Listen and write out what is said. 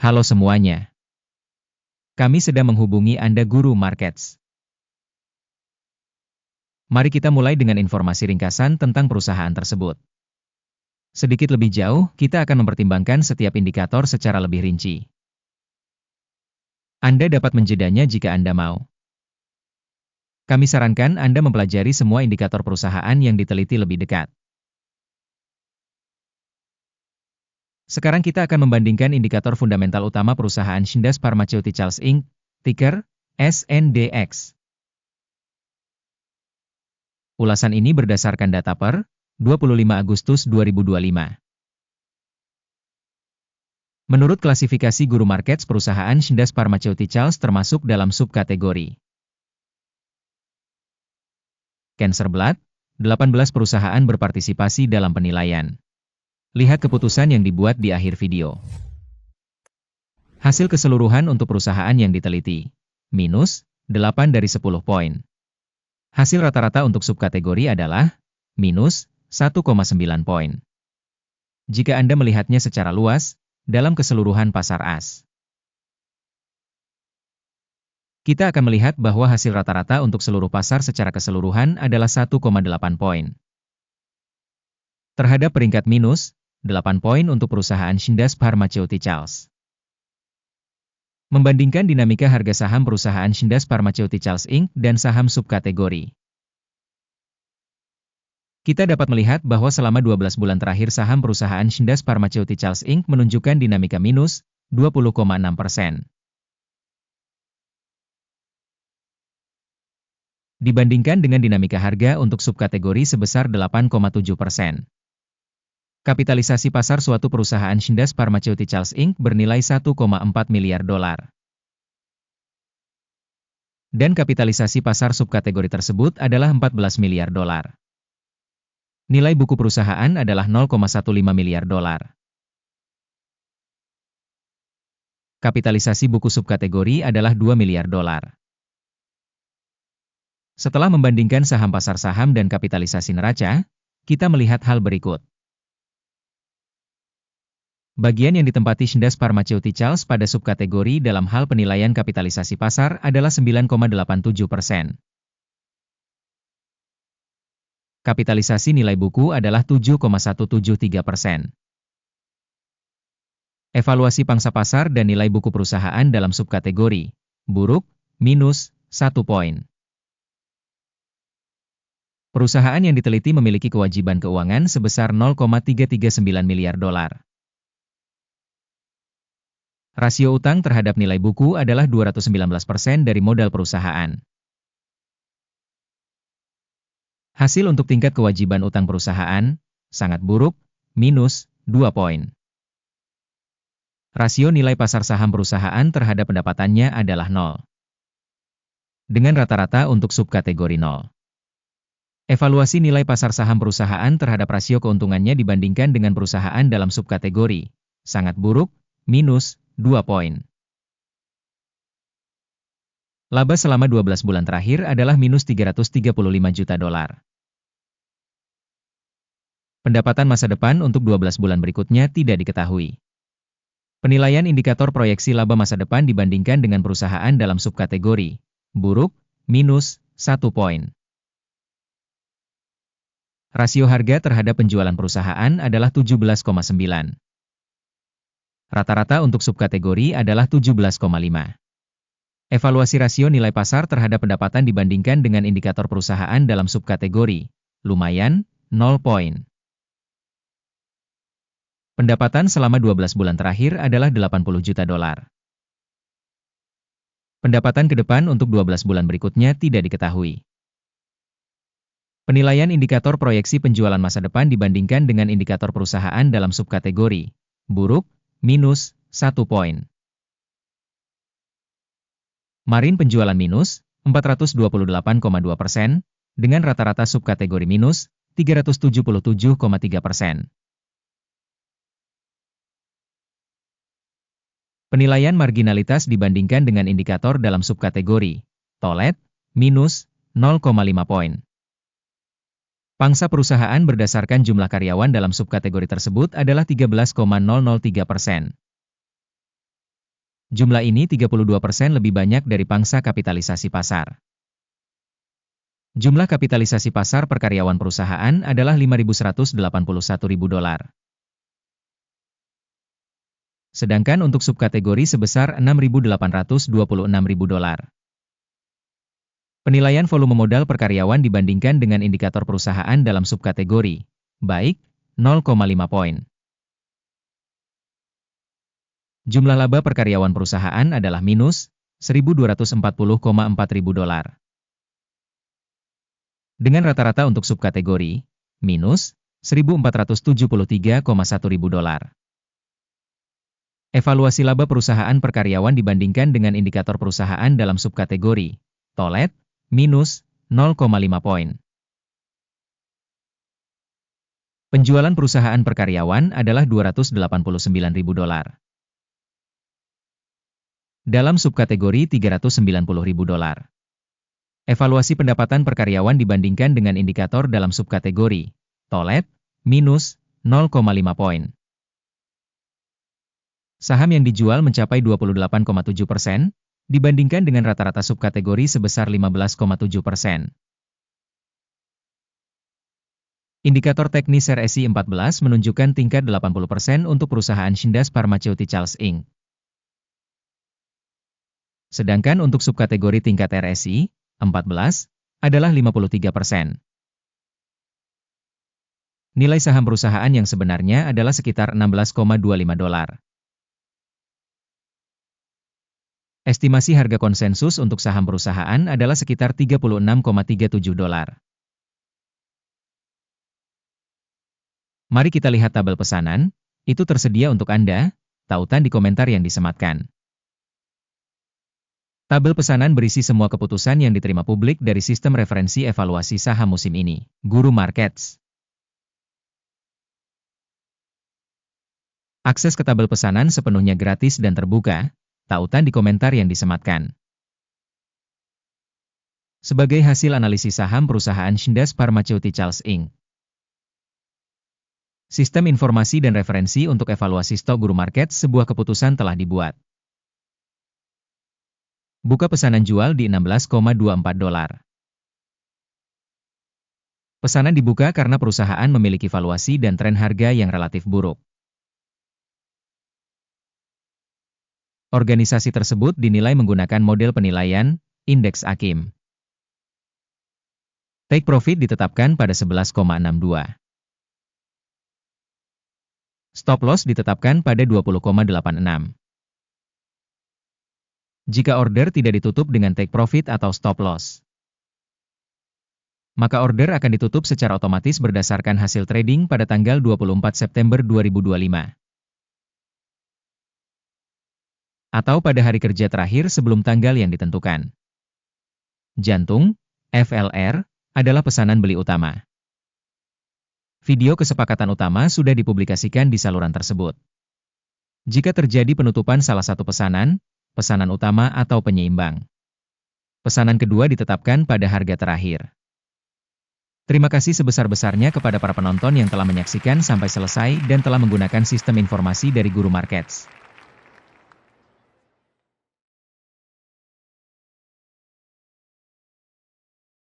Halo semuanya. Kami sedang menghubungi Anda Guru Markets. Mari kita mulai dengan informasi ringkasan tentang perusahaan tersebut. Sedikit lebih jauh, kita akan mempertimbangkan setiap indikator secara lebih rinci. Anda dapat menjedanya jika Anda mau. Kami sarankan Anda mempelajari semua indikator perusahaan yang diteliti lebih dekat. Sekarang kita akan membandingkan indikator fundamental utama perusahaan Syndax Pharmaceuticals Inc., ticker SNDX. Ulasan ini berdasarkan data per 25 Agustus 2025. Menurut klasifikasi Guru Markets, perusahaan Syndax Pharmaceuticals termasuk dalam subkategori Cancer Blood. 18 perusahaan berpartisipasi dalam penilaian. Lihat keputusan yang dibuat di akhir video. Hasil keseluruhan untuk perusahaan yang diteliti. Minus 8 dari 10 poin. Hasil rata-rata untuk subkategori adalah minus 1,9 poin. Jika Anda melihatnya secara luas, dalam keseluruhan pasar AS, kita akan melihat bahwa hasil rata-rata untuk seluruh pasar secara keseluruhan adalah 1,8 poin. Terhadap peringkat minus 8 poin untuk perusahaan Syndax Pharmaceuticals. Membandingkan dinamika harga saham perusahaan Syndax Pharmaceuticals Inc. dan saham subkategori. Kita dapat melihat bahwa selama 12 bulan terakhir saham perusahaan Syndax Pharmaceuticals Inc. menunjukkan dinamika minus 20,6%. Dibandingkan dengan dinamika harga untuk subkategori sebesar 8,7%. Kapitalisasi pasar suatu perusahaan Syndax Pharmaceuticals Inc. bernilai 1,4 miliar dolar. Dan kapitalisasi pasar subkategori tersebut adalah 14 miliar dolar. Nilai buku perusahaan adalah 0,15 miliar dolar. Kapitalisasi buku subkategori adalah 2 miliar dolar. Setelah membandingkan saham pasar saham dan kapitalisasi neraca, kita melihat hal berikut. Bagian yang ditempati Syndax Pharmaceuticals pada subkategori dalam hal penilaian kapitalisasi pasar adalah 9,87%. Kapitalisasi nilai buku adalah 7,173%. Evaluasi pangsa pasar dan nilai buku perusahaan dalam subkategori buruk, minus 1 poin. Perusahaan yang diteliti memiliki kewajiban keuangan sebesar 0,339 miliar dolar. Rasio utang terhadap nilai buku adalah 219% dari modal perusahaan. Hasil untuk tingkat kewajiban utang perusahaan, sangat buruk, minus 2 poin. Rasio nilai pasar saham perusahaan terhadap pendapatannya adalah 0. Dengan rata-rata untuk subkategori 0. Evaluasi nilai pasar saham perusahaan terhadap rasio keuntungannya dibandingkan dengan perusahaan dalam subkategori, sangat buruk, minus 2 poin. Laba selama 12 bulan terakhir adalah minus 335 juta dolar. Pendapatan masa depan untuk 12 bulan berikutnya tidak diketahui. Penilaian indikator proyeksi laba masa depan dibandingkan dengan perusahaan dalam subkategori buruk, minus 1 poin. Rasio harga terhadap penjualan perusahaan adalah 17,9. Rata-rata untuk subkategori adalah 17,5. Evaluasi rasio nilai pasar terhadap pendapatan dibandingkan dengan indikator perusahaan dalam subkategori, lumayan, 0 poin. Pendapatan selama 12 bulan terakhir adalah 80 juta dolar. Pendapatan ke depan untuk 12 bulan berikutnya tidak diketahui. Penilaian indikator proyeksi penjualan masa depan dibandingkan dengan indikator perusahaan dalam subkategori buruk, minus 1 poin. Margin penjualan minus 428,2% dengan rata-rata subkategori minus 377,3%. Penilaian marginalitas dibandingkan dengan indikator dalam subkategori TOLET minus 0,5 poin. Pangsa perusahaan berdasarkan jumlah karyawan dalam subkategori tersebut adalah 13,003%. Jumlah ini 32% lebih banyak dari pangsa kapitalisasi pasar. Jumlah kapitalisasi pasar per karyawan perusahaan adalah $5.181.000. Sedangkan untuk subkategori sebesar $6.826.000. Penilaian volume modal per karyawan dibandingkan dengan indikator perusahaan dalam subkategori, baik, 0,5 poin. Jumlah laba per karyawan perusahaan adalah minus $1.240,400. Dengan rata-rata untuk subkategori, minus $1.473,100. Evaluasi laba perusahaan per karyawan dibandingkan dengan indikator perusahaan dalam subkategori, TOLET, minus 0,5 poin. Penjualan perusahaan per karyawan adalah $289.000. Dalam subkategori $390.000. Evaluasi pendapatan per karyawan dibandingkan dengan indikator dalam subkategori, TOLET, minus 0,5 poin. Saham yang dijual mencapai 28,7%, dibandingkan dengan rata-rata subkategori sebesar 15,7%. Indikator teknis RSI 14 menunjukkan tingkat 80% untuk perusahaan Syndas Pharmaceuticals Inc. Sedangkan untuk subkategori tingkat RSI 14 adalah 53%. Nilai saham perusahaan yang sebenarnya adalah sekitar $16,25. Estimasi harga konsensus untuk saham perusahaan adalah sekitar $36,37. Mari kita lihat tabel pesanan, itu tersedia untuk Anda, tautan di komentar yang disematkan. Tabel pesanan berisi semua keputusan yang diterima publik dari sistem referensi evaluasi saham musim ini, Guru Markets. Akses ke tabel pesanan sepenuhnya gratis dan terbuka, tautan di komentar yang disematkan. Sebagai hasil analisis saham perusahaan Syndas Pharmaceuticals Inc. Sistem informasi dan referensi untuk evaluasi stok Guru Markets sebuah keputusan telah dibuat. Buka pesanan jual di $16,24. Pesanan dibuka karena perusahaan memiliki valuasi dan tren harga yang relatif buruk. Organisasi tersebut dinilai menggunakan model penilaian, indeks AKIM. Take profit ditetapkan pada 11,62. Stop loss ditetapkan pada 20,86. Jika order tidak ditutup dengan take profit atau stop loss, maka order akan ditutup secara otomatis berdasarkan hasil trading pada tanggal 24 September 2025. Atau pada hari kerja terakhir sebelum tanggal yang ditentukan. Jantung, FLR, adalah pesanan beli utama. Video kesepakatan utama sudah dipublikasikan di saluran tersebut. Jika terjadi penutupan salah satu pesanan, pesanan utama atau penyeimbang, pesanan kedua ditetapkan pada harga terakhir. Terima kasih sebesar-besarnya kepada para penonton yang telah menyaksikan sampai selesai dan telah menggunakan sistem informasi dari Guru Markets.